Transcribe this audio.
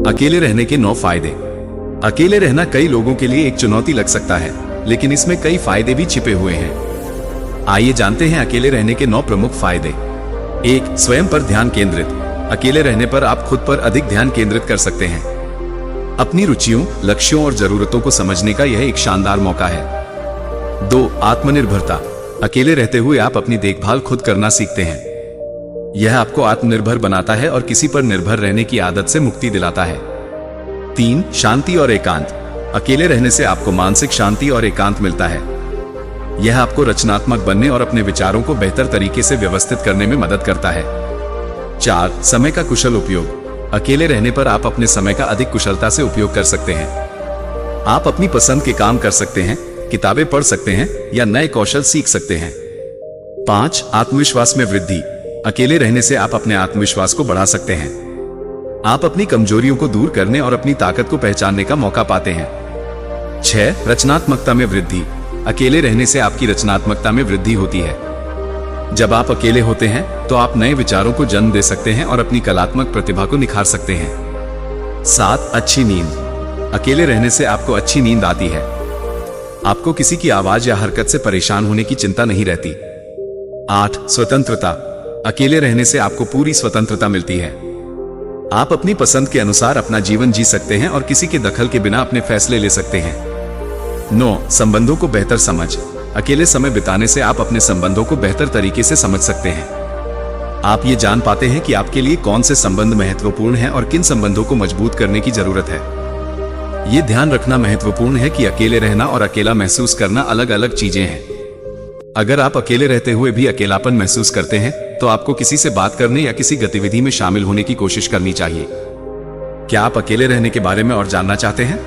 अकेले रहने के 9 फायदे। अकेले रहना कई लोगों के लिए एक चुनौती लग सकता है, लेकिन इसमें कई फायदे भी छिपे हुए हैं। आइए जानते हैं अकेले रहने के 9 प्रमुख फायदे। 1. स्वयं पर ध्यान केंद्रित। अकेले रहने पर आप खुद पर अधिक ध्यान केंद्रित कर सकते हैं। अपनी रुचियों, लक्ष्यों और जरूरतों को समझने का यह एक शानदार मौका है। 2. आत्मनिर्भरता। अकेले रहते हुए आप अपनी देखभाल खुद करना सीखते हैं। यह आपको आत्मनिर्भर बनाता है और किसी पर निर्भर रहने की आदत से मुक्ति दिलाता है। 3. शांति और एकांत। अकेले रहने से आपको मानसिक शांति और एकांत मिलता है। यह आपको रचनात्मक बनने और अपने विचारों को बेहतर तरीके से व्यवस्थित करने में मदद करता है। 4. समय का कुशल उपयोग। अकेले रहने पर आप अपने समय का अधिक कुशलता से उपयोग कर सकते हैं। आप अपनी पसंद के काम कर सकते हैं, किताबें पढ़ सकते हैं या नए कौशल सीख सकते हैं। 5. आत्मविश्वास में वृद्धि। अकेले रहने से आप अपने आत्मविश्वास को बढ़ा सकते हैं। आप अपनी कमजोरियों को दूर करने और अपनी ताकत को पहचानने का मौका पाते हैं। 6. रचनात्मकता में वृद्धि। अकेले रहने से आपकी रचनात्मकता में वृद्धि होती है। जब आप अकेले होते हैं तो आप नए विचारों को जन्म दे सकते हैं और अपनी कलात्मक प्रतिभा को निखार सकते हैं। 7. अच्छी नींद। अकेले रहने से आपको अच्छी नींद आती है। आपको किसी की आवाज या हरकत से परेशान होने की चिंता नहीं रहती। 8. स्वतंत्रता। अकेले रहने से आपको पूरी स्वतंत्रता मिलती है। आप अपनी पसंद के अनुसार अपना जीवन जी सकते हैं और किसी के दखल के बिना अपने फैसले ले सकते हैं। 9. संबंधों को बेहतर समझ। अकेले समय बिताने से आप अपने संबंधों को बेहतर तरीके से समझ सकते हैं। आप ये जान पाते हैं कि आपके लिए कौन से संबंध महत्वपूर्ण हैं और किन संबंधों को मजबूत करने की जरूरत है। ये ध्यान रखना महत्वपूर्ण है कि अकेले रहना और अकेला महसूस करना अलग अलग चीजें हैं। अगर आप अकेले रहते हुए भी अकेलापन महसूस करते हैं तो आपको किसी से बात करने या किसी गतिविधि में शामिल होने की कोशिश करनी चाहिए। क्या आप अकेले रहने के बारे में और जानना चाहते हैं?